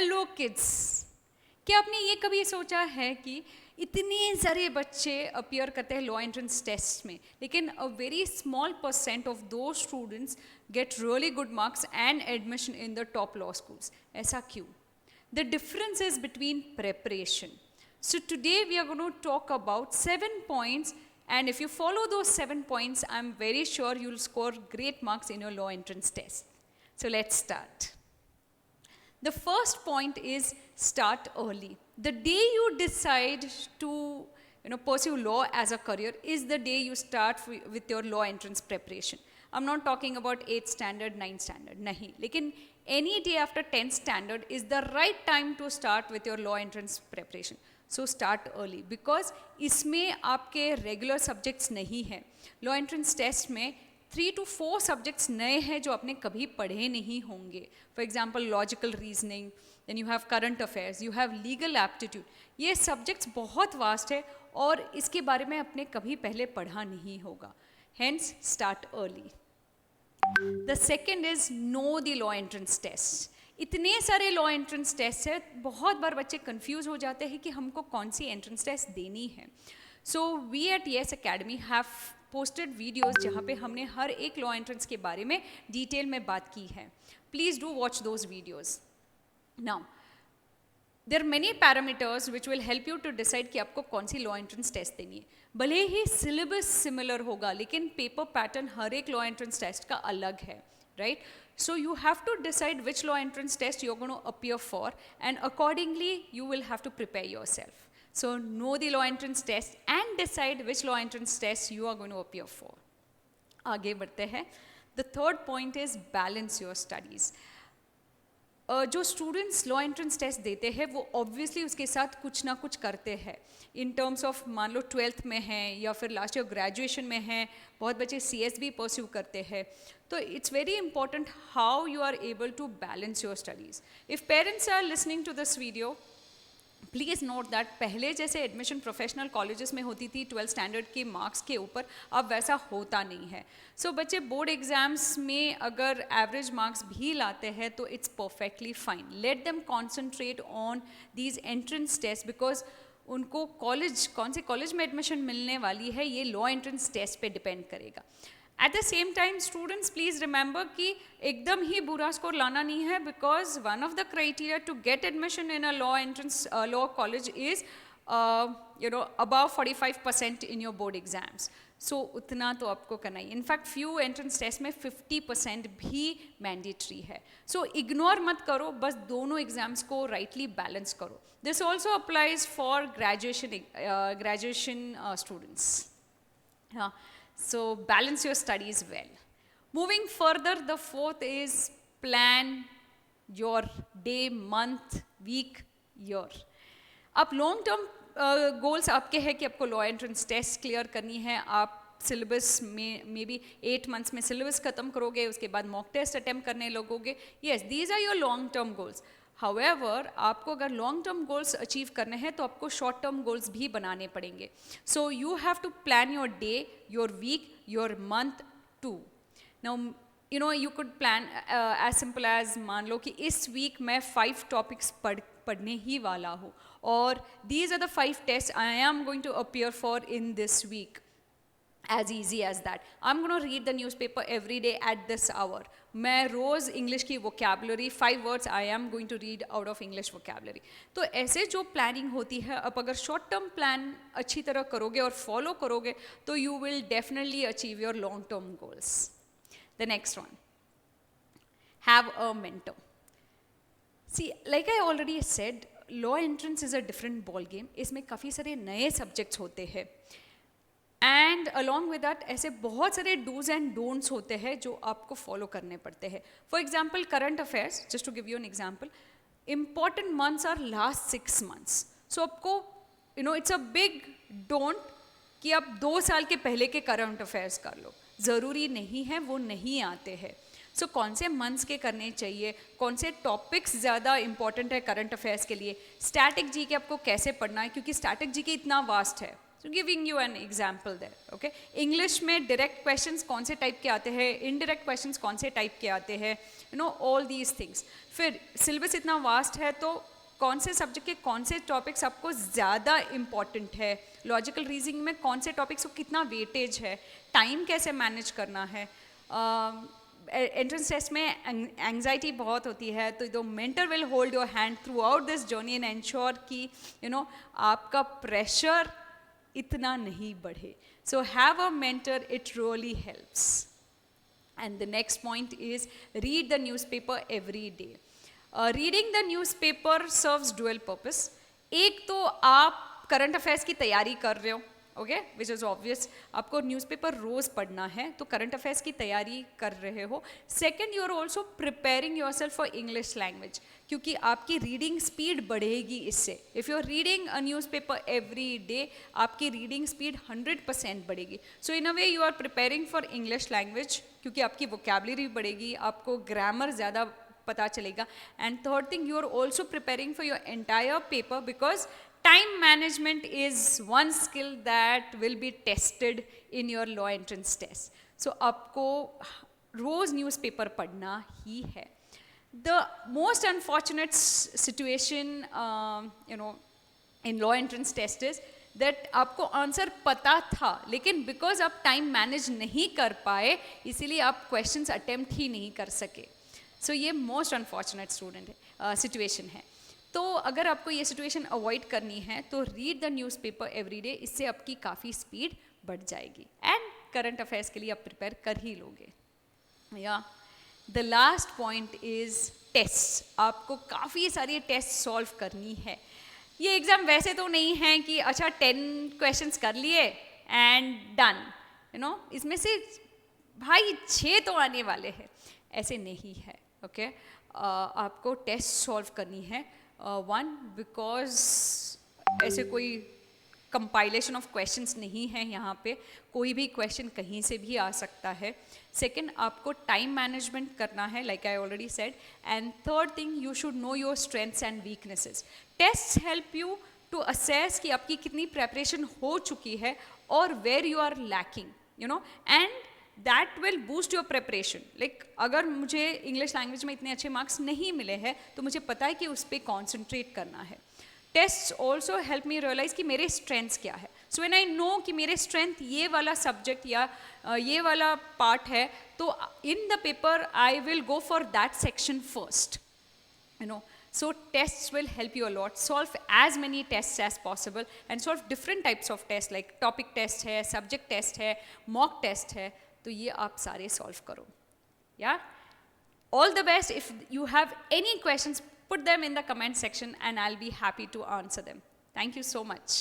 Hello kids, क्या आपने ये कभी सोचा है कि इतने सारे बच्चे अपीयर करते हैं लॉ एंट्रेंस टेस्ट में, लेकिन a very small percent of those students get really good marks and admission in the top law schools? ऐसा क्यों? The difference is between preparation. So today we are going to talk about 7 points, and if you follow those 7 points, I'm very sure you'll score great marks in your law entrance test. So let's start. The first point is start early. The day you decide to pursue law as a career is the day you start with your law entrance preparation. I'm not talking about 8th standard, 9th standard, nahi. Lekin any day after 10th standard is the right time to start with your law entrance preparation. So start early because इसमें आपके regular subjects नहीं हैं. Law entrance test में 3 to 4 subjects नए हैं जो आपने कभी पढ़े नहीं होंगे. For example, logical reasoning, then you have current affairs, you have legal aptitude. ये subjects बहुत vast है और इसके बारे में आपने कभी पहले पढ़ा नहीं होगा. Hence, start early. The second is know the law entrance test. इतने सारे लॉ एंट्रेंस टेस्ट है, बहुत बार बच्चे कंफ्यूज हो जाते हैं कि हमको कौन सी एंट्रेंस टेस्ट देनी है. So we at Yes Academy have posted videos जहाँ पे हमने हर एक लॉ एंट्रेंस के बारे में डिटेल में बात की है. Please do watch those videos. Now there are many parameters which will help you to decide कि आपको कौन सी लॉ एंट्रेंस टेस्ट देनी है. भले ही सिलेबस सिमिलर होगा, लेकिन पेपर पैटर्न हर एक लॉ एंट्रेंस टेस्ट का अलग है, right? So you have to decide which law entrance test you're going to appear for, and accordingly you will have to prepare yourself. So know the law entrance test and decide which law entrance test you are going to appear for. आगे बढ़ते हैं. The third point is balance your studies. जो students law entrance test देते हैं वो obviously उसके साथ कुछ ना कुछ करते हैं. इन टर्म्स ऑफ मान लो 12th में हैं या फिर लास्ट ईयर ग्रेजुएशन में हैं, बहुत बच्चे CS भी परस्यू करते हैं. तो it's very important how you are able to balance your studies. If parents are listening to this video, please note that पहले जैसे एडमिशन प्रोफेशनल कॉलेजेस में होती थी 12th स्टैंडर्ड के मार्क्स के ऊपर, अब वैसा होता नहीं है. सो बच्चे बोर्ड एग्जाम्स में अगर एवरेज मार्क्स भी लाते हैं तो it's perfectly fine. Let them concentrate on these entrance test because उनको कॉलेज, कौन से कॉलेज में एडमिशन मिलने वाली है ये लॉ एंट्रेंस टेस्ट पे डिपेंड करेगा. At the same time, students, please remember कि एकदम ही बुरा स्कोर लाना नहीं है, because one of the criteria to get admission in a law entrance law college is above 45% in your board exams. So उतना तो आपको करना ही. In fact, few entrance tests में 50% भी mandatory है. So ignore मत करो, बस दोनों exams को rightly balance करो. This also applies for graduation students. Yeah. So balance your studies well. Moving further, the fourth is plan your day, month, week, year. अब लॉन्ग टर्म गोल्स आपके हैं कि आपको लॉ एंट्रेंस टेस्ट क्लियर करनी है. आप syllabus में may be 8 months में सिलेबस खत्म करोगे, उसके बाद मॉक टेस्ट अटेम्प्ट करने लगोगे. Yes, these are your long term goals. However, आपको अगर लॉन्ग टर्म गोल्स अचीव करने हैं तो आपको शॉर्ट टर्म गोल्स भी बनाने पड़ेंगे. So you have to plan your day, your week, your month too. Now you could plan as simple as, मान लो कि इस वीक मैं 5 टॉपिक्स पढ़ने ही वाला हूँ और these are the 5 test I am going to appear for in this week. As easy as that. I'm going to read the newspaper every day at this hour. मैं रोज़ इंग्लिश की vocabulary 5 words I am going to read out of English vocabulary. तो ऐसे जो planning होती है, अब अगर short term plan अच्छी तरह करोगे और फॉलो करोगे तो you will definitely achieve your long term goals. The next one, have a mentor. See, like I already said, law entrance is a different ball game. इसमें काफ़ी सारे नए सब्जेक्ट्स होते हैं एंड अलॉन्ग विद दैट ऐसे बहुत सारे dos and don'ts होते हैं जो आपको फॉलो करने पड़ते हैं. For example, current affairs, just to give you an example, important months are last 6 months. So आपको इट्स अ बिग डोंट कि आप 2 साल के पहले के करंट अफेयर्स कर लो. ज़रूरी नहीं है, वो नहीं आते हैं. सो कौन से मंथ्स के करने चाहिए, कौन से टॉपिक्स ज़्यादा इंपॉर्टेंट है करंट अफेयर्स के लिए, स्टैटिक जी के आपको कैसे पढ़ना है, क्योंकि स्टैटिक जी के इतना वास्ट है. Giving you an example there, okay. English में डायरेक्ट क्वेश्चंस कौन से टाइप के आते हैं, इनडायरेक्ट क्वेश्चंस कौन से टाइप के आते हैं, you know, all these things. फिर सिलेबस इतना वास्ट है तो कौन से सब्जेक्ट के कौन से टॉपिक्स आपको ज़्यादा इम्पॉर्टेंट है, लॉजिकल रीजनिंग में कौन से टॉपिक्स को कितना वेटेज है, टाइम कैसे मैनेज करना है. एंट्रेंस टेस्ट में एंग्जाइटी बहुत होती है, तो the mentor will hold your hand through out this journey and ensure कि यू नो आपका प्रेशर इतना नहीं बढ़े. So have a mentor, it really helps. And the next point is read the newspaper every day. Reading the newspaper serves dual purpose. एक तो आप current affairs की तैयारी कर रहे हो, ओके, विच इज़ ऑब्वियस. आपको न्यूज़पेपर रोज़ पढ़ना है, तो करंट अफेयर्स की तैयारी कर रहे हो. Second, you are also preparing your self English language, क्योंकि आपकी रीडिंग स्पीड बढ़ेगी इससे. If you are reading a newspaper every day, आपकी रीडिंग स्पीड 100% बढ़ेगी. So in a way you are preparing for English language, क्योंकि आपकी vocabulary बढ़ेगी, आपको ग्रामर ज़्यादा पता चलेगा. And third thing, you are also preparing for your entire paper, because time management is one skill that will be tested in your law entrance test. So आपको रोज newspaper पढ़ना ही है. The most unfortunate situation you know in law entrance test is that आपको answer पता था, लेकिन because आप time manage नहीं कर पाए, इसीलिए आप क्वेश्चंस अटेम्प्ट ही नहीं कर सके. सो ये मोस्ट अनफॉर्चुनेट स्टूडेंट है सिचुएशन है. तो अगर आपको ये सिचुएशन अवॉइड करनी है तो read the newspaper every day, इससे आपकी काफ़ी स्पीड बढ़ जाएगी एंड करंट अफेयर्स के लिए आप प्रिपेयर कर ही लोगे. या the last point is test. आपको काफ़ी सारी टेस्ट सॉल्व करनी है. ये एग्ज़ाम वैसे तो नहीं है कि अच्छा 10 क्वेश्चंस कर लिए एंड डन, यू नो, इसमें से भाई 6 तो आने वाले हैं, ऐसे नहीं है, ओके. आपको टेस्ट सॉल्व करनी है. वन, बिकॉज ऐसे कोई कंपाइलेशन ऑफ क्वेश्चंस नहीं है यहाँ पे, कोई भी क्वेश्चन कहीं से भी आ सकता है. सेकंड, आपको टाइम मैनेजमेंट करना है, like I already said. And third thing, you should know your strengths and weaknesses. Test help you to assess कि आपकी कितनी प्रेपरेशन हो चुकी है और where you are lacking, you know, and that will boost your preparation. Like अगर मुझे English language में इतने अच्छे मार्क्स नहीं मिले हैं तो मुझे पता है कि उस पर कॉन्सेंट्रेट करना है. Test also help me realise कि मेरे स्ट्रेंथ्स क्या है. सो व्हेन आई नो कि मेरे स्ट्रेंथ ये वाला सब्जेक्ट या ये वाला पार्ट है, तो in the paper I will go for that section first, you know. So tests will help you a lot. Solve as many tests as possible and solve different types of tests like topic test है, subject test है, mock test है. तो ये आप सारे solve करो. या all the best. If you have any questions, put them in the comment section and I'll be happy to answer them. Thank you so much.